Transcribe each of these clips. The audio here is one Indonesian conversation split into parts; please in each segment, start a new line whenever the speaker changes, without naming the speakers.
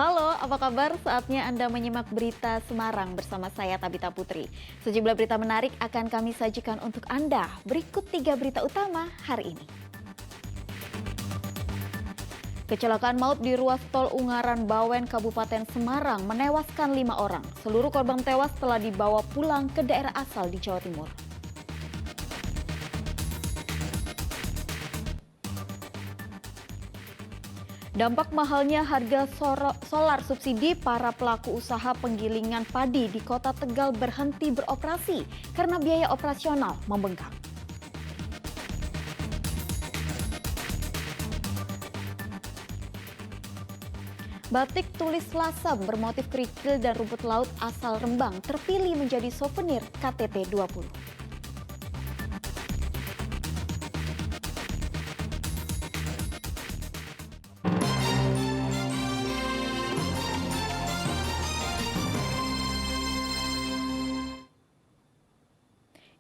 Halo, apa kabar? Saatnya Anda menyimak berita Semarang bersama saya Tabita Putri. Sejumlah berita menarik akan kami sajikan untuk Anda. Berikut 3 berita utama hari ini. Kecelakaan maut di ruas tol Ungaran Bawen, Kabupaten Semarang menewaskan 5 orang. Seluruh korban tewas telah dibawa pulang ke daerah asal di Jawa Timur. Dampak mahalnya harga solar subsidi, para pelaku usaha penggilingan padi di Kota Tegal berhenti beroperasi karena biaya operasional membengkak. Batik tulis lasem bermotif kerikil dan rumput laut asal Rembang terpilih menjadi souvenir KTT 20.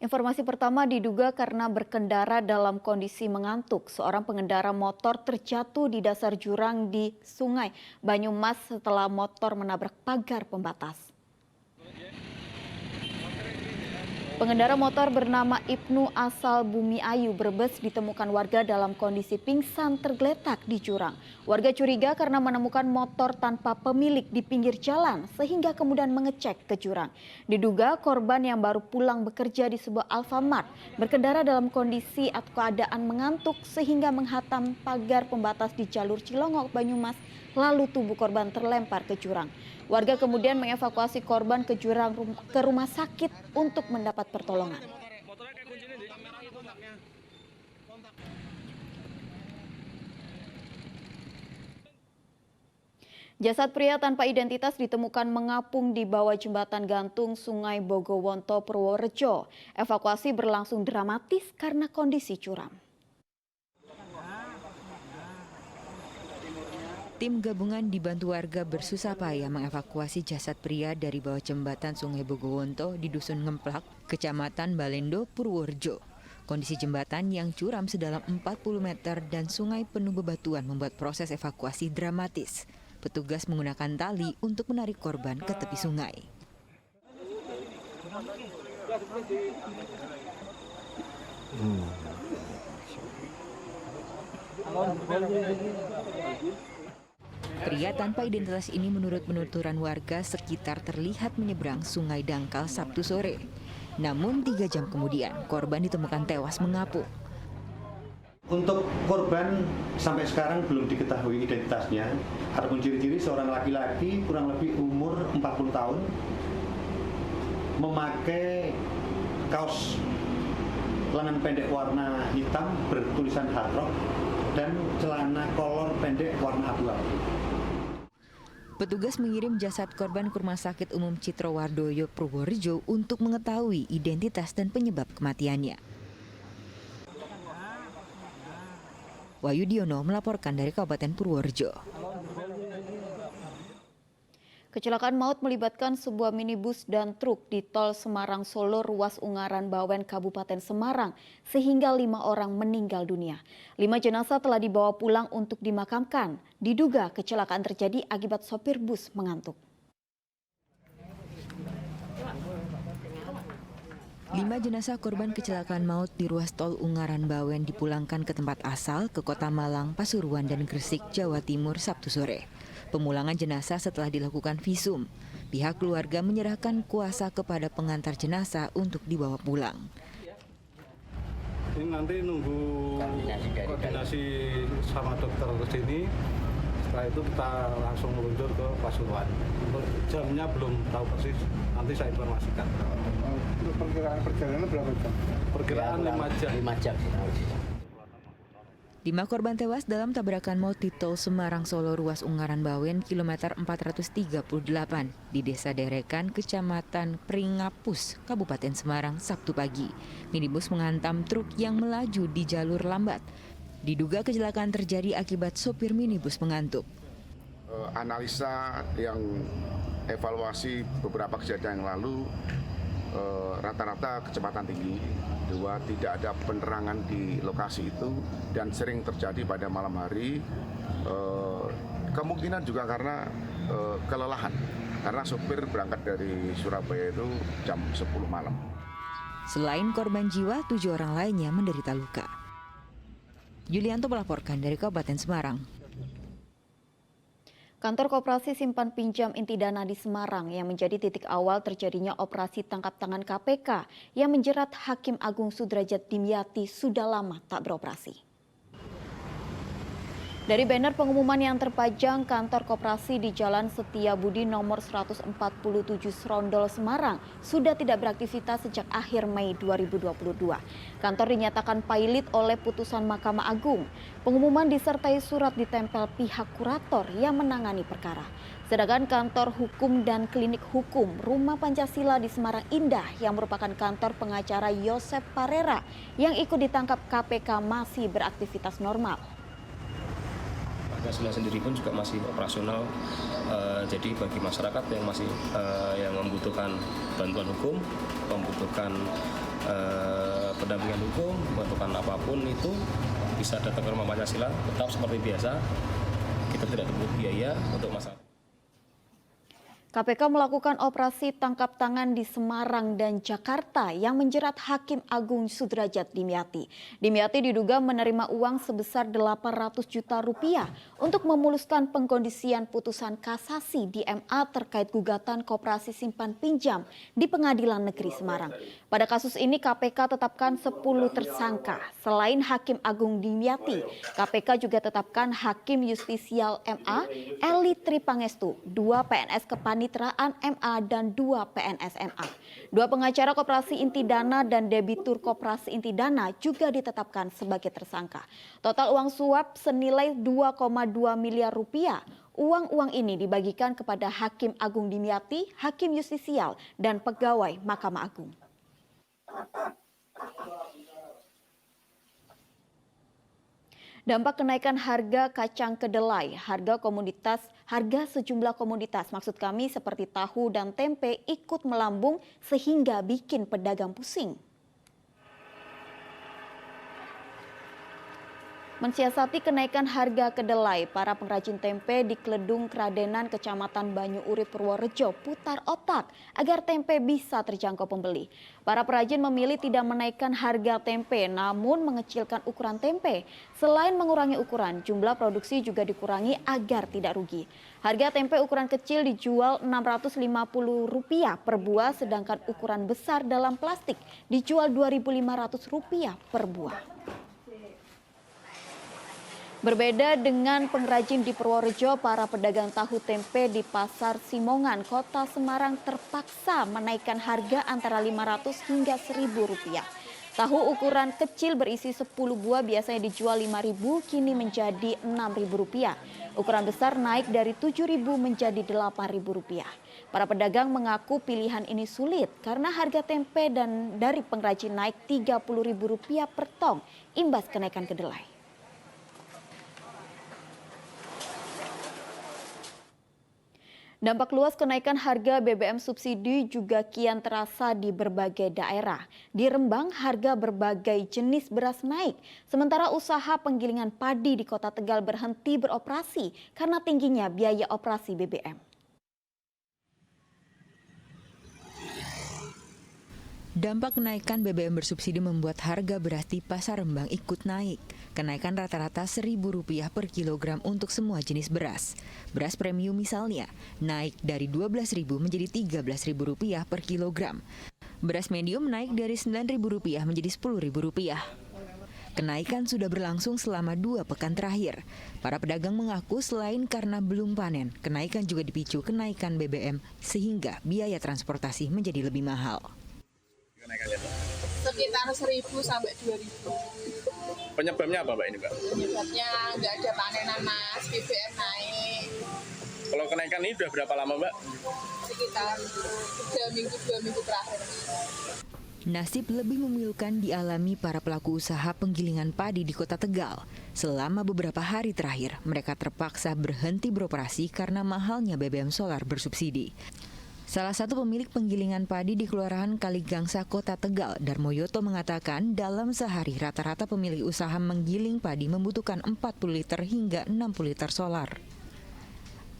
Informasi pertama, diduga karena berkendara dalam kondisi mengantuk, seorang pengendara motor terjatuh di dasar jurang di Sungai Banyumas setelah motor menabrak pagar pembatas. Pengendara motor bernama Ibnu asal Bumi Ayu, Brebes ditemukan warga dalam kondisi pingsan tergeletak di jurang. Warga curiga karena menemukan motor tanpa pemilik di pinggir jalan sehingga kemudian mengecek ke jurang. Diduga korban yang baru pulang bekerja di sebuah Alfamart berkendara dalam kondisi atau keadaan mengantuk sehingga menghantam pagar pembatas di jalur Cilongok Banyumas, lalu tubuh korban terlempar ke jurang. Warga kemudian mengevakuasi korban ke jurang ke rumah sakit untuk mendapat pertolongan. Jasad pria tanpa identitas ditemukan mengapung di bawah jembatan gantung Sungai Bogowonto, Purworejo. Evakuasi berlangsung dramatis karena kondisi curam.
Tim gabungan dibantu warga bersusah payah mengevakuasi jasad pria dari bawah jembatan Sungai Bogowonto di Dusun Ngemplak, Kecamatan Balendo, Purworejo. Kondisi jembatan yang curam sedalam 40 meter dan sungai penuh bebatuan membuat proses evakuasi dramatis. Petugas menggunakan tali untuk menarik korban ke tepi sungai. Pria tanpa identitas ini menurut penuturan warga sekitar terlihat menyeberang Sungai Dangkal Sabtu sore. Namun 3 jam kemudian korban ditemukan tewas mengapung.
Untuk korban sampai sekarang belum diketahui identitasnya. Adapun ciri-ciri seorang laki-laki kurang lebih umur 40 tahun memakai kaos lengan pendek warna hitam bertulisan Hard Rock dan celana kolor pendek warna abu-abu.
Petugas mengirim jasad korban ke Rumah Sakit Umum Citrowardoyo, Purworejo untuk mengetahui identitas dan penyebab kematiannya. Wahyu Diono melaporkan dari Kabupaten Purworejo.
Kecelakaan maut melibatkan sebuah minibus dan truk di tol Semarang-Solo ruas Ungaran Bawen, Kabupaten Semarang, sehingga 5 orang meninggal dunia. 5 jenazah telah dibawa pulang untuk dimakamkan. Diduga kecelakaan terjadi akibat sopir bus mengantuk.
5 jenazah korban kecelakaan maut di ruas tol Ungaran Bawen dipulangkan ke tempat asal ke Kota Malang, Pasuruan, dan Gresik, Jawa Timur Sabtu sore. Pemulangan jenazah setelah dilakukan visum. Pihak keluarga menyerahkan kuasa kepada pengantar jenazah untuk dibawa pulang.
Ini nanti nunggu koordinasi sama dokter ke sini. Setelah itu kita langsung meluncur ke Pasuruan. Untuk jamnya belum tahu persis, nanti saya informasikan.
Untuk perkiraan perjalanan berapa jam?
Perkiraan 5 jam.
5 jam.
5 korban tewas dalam tabrakan maut di tol Semarang-Solo ruas Ungaran Bawen kilometer 438 di Desa Derekan, Kecamatan Pringapus, Kabupaten Semarang, Sabtu pagi. Minibus menghantam truk yang melaju di jalur lambat. Diduga kecelakaan terjadi akibat sopir minibus mengantuk.
Analisa yang evaluasi beberapa kejadian yang lalu, rata-rata kecepatan tinggi. 2, tidak ada penerangan di lokasi itu dan sering terjadi pada malam hari. Kemungkinan juga karena kelelahan karena sopir berangkat dari Surabaya itu jam 10 malam.
Selain korban jiwa, 7 orang lainnya menderita luka. Yulianto melaporkan dari Kabupaten Semarang.
Kantor Koperasi Simpan Pinjam Intidana di Semarang yang menjadi titik awal terjadinya operasi tangkap tangan KPK yang menjerat Hakim Agung Sudrajat Dimyati sudah lama tak beroperasi. Dari banner pengumuman yang terpajang kantor koperasi di Jalan Setiabudi nomor 147 Srondol, Semarang sudah tidak beraktivitas sejak akhir Mei 2022. Kantor dinyatakan pailit oleh putusan Mahkamah Agung. Pengumuman disertai surat ditempel pihak kurator yang menangani perkara. Sedangkan kantor hukum dan klinik hukum Rumah Pancasila di Semarang Indah yang merupakan kantor pengacara Yosep Parera yang ikut ditangkap KPK masih beraktivitas normal.
Pancasila sendiri pun juga masih operasional, jadi bagi masyarakat yang masih yang membutuhkan bantuan hukum, membutuhkan pendampingan hukum, membutuhkan apapun itu bisa datang ke Rumah Pancasila, tetap seperti biasa, kita tidak pungut biaya untuk masyarakat.
KPK melakukan operasi tangkap tangan di Semarang dan Jakarta yang menjerat Hakim Agung Sudrajat Dimyati. Dimyati diduga menerima uang sebesar 800 juta rupiah untuk memuluskan pengkondisian putusan kasasi di MA terkait gugatan Koperasi Simpan Pinjam di Pengadilan Negeri Semarang. Pada kasus ini KPK tetapkan 10 tersangka. Selain Hakim Agung Dimyati, KPK juga tetapkan Hakim Justisial MA Eli Tripangestu, 2 PNS Kepaniteraan MA dan 2 PNS MA. 2 pengacara Koperasi Intidana dan debitur Koperasi Intidana juga ditetapkan sebagai tersangka. Total uang suap senilai 2,2 miliar rupiah. Uang-uang ini dibagikan kepada Hakim Agung Dimyati, Hakim Justisial, dan pegawai Mahkamah Agung. Dampak kenaikan harga kacang kedelai, harga sejumlah komoditas, maksud kami seperti tahu dan tempe ikut melambung sehingga bikin pedagang pusing. Mensiasati kenaikan harga kedelai, para pengrajin tempe di Kledung Kradenan, Kecamatan Banyu Urip, Purworejo putar otak agar tempe bisa terjangkau pembeli. Para perajin memilih tidak menaikkan harga tempe, namun mengecilkan ukuran tempe. Selain mengurangi ukuran, jumlah produksi juga dikurangi agar tidak rugi. Harga tempe ukuran kecil dijual Rp650 per buah, sedangkan ukuran besar dalam plastik dijual Rp2.500 per buah. Berbeda dengan pengrajin di Purworejo, para pedagang tahu tempe di Pasar Simongan, Kota Semarang terpaksa menaikkan harga antara Rp500 hingga Rp1.000. Tahu ukuran kecil berisi 10 buah biasanya dijual Rp5.000, kini menjadi Rp6.000. Ukuran besar naik dari Rp7.000 menjadi Rp8.000. Para pedagang mengaku pilihan ini sulit karena harga tempe dan dari pengrajin naik Rp30.000 per tong imbas kenaikan kedelai. Dampak luas kenaikan harga BBM subsidi juga kian terasa di berbagai daerah. Di Rembang, harga berbagai jenis beras naik, sementara usaha penggilingan padi di Kota Tegal berhenti beroperasi karena tingginya biaya operasi BBM.
Dampak kenaikan BBM bersubsidi membuat harga beras di Pasar Rembang ikut naik. Kenaikan rata-rata Rp1.000 per kilogram untuk semua jenis beras. Beras premium misalnya naik dari Rp12.000 menjadi Rp13.000 per kilogram. Beras medium naik dari Rp9.000 menjadi Rp10.000. Kenaikan sudah berlangsung selama 2 pekan terakhir. Para pedagang mengaku selain karena belum panen, kenaikan juga dipicu kenaikan BBM sehingga biaya transportasi menjadi lebih mahal.
Sekitar 1.000 sampai 2.000.
Penyebabnya apa Mbak ini Mbak?
Penyebabnya nggak ada panenan Mas, BBM naik.
Kalau kenaikan ini sudah berapa lama Mbak?
Sekitar 2 minggu terakhir.
Nasib lebih memilukan dialami para pelaku usaha penggilingan padi di Kota Tegal. Selama beberapa hari terakhir, mereka terpaksa berhenti beroperasi karena mahalnya BBM solar bersubsidi. Salah satu pemilik penggilingan padi di Kelurahan Kaligangsa, Kota Tegal, Darmoyoto mengatakan dalam sehari rata-rata pemilik usaha menggiling padi membutuhkan 40 liter hingga 60 liter solar.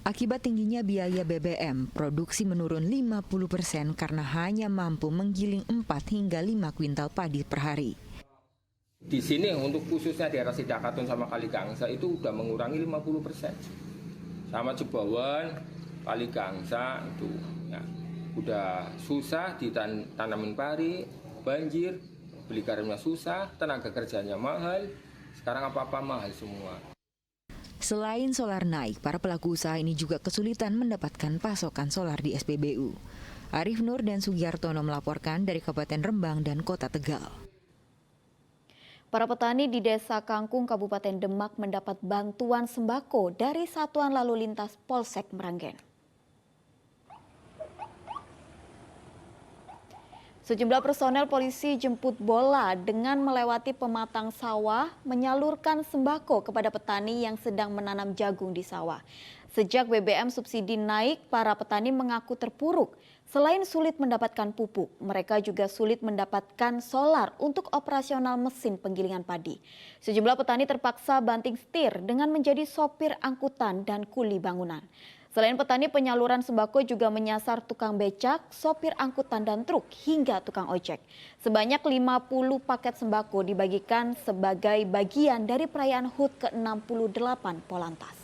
Akibat tingginya biaya BBM, produksi menurun 50% karena hanya mampu menggiling 4 hingga 5 kuintal padi per hari.
Di sini untuk khususnya di daerah Sidakatun sama Kaligangsa itu udah mengurangi 50%. Sama Jeboan, Kaligangsa itu ya, udah susah ditanamin padi, banjir, beli garamnya susah, tenaga kerjanya mahal, sekarang apa-apa mahal semua.
Selain solar naik, para pelaku usaha ini juga kesulitan mendapatkan pasokan solar di SPBU. Arif Nur dan Sugiartono melaporkan dari Kabupaten Rembang dan Kota Tegal.
Para petani di Desa Kangkung, Kabupaten Demak mendapat bantuan sembako dari Satuan Lalu Lintas Polsek Meranggen. Sejumlah personel polisi jemput bola dengan melewati pematang sawah menyalurkan sembako kepada petani yang sedang menanam jagung di sawah. Sejak BBM subsidi naik, para petani mengaku terpuruk. Selain sulit mendapatkan pupuk, mereka juga sulit mendapatkan solar untuk operasional mesin penggilingan padi. Sejumlah petani terpaksa banting setir dengan menjadi sopir angkutan dan kuli bangunan. Selain petani, penyaluran sembako juga menyasar tukang becak, sopir angkutan dan truk, hingga tukang ojek. Sebanyak 50 paket sembako dibagikan sebagai bagian dari perayaan HUT ke-68 Polantas.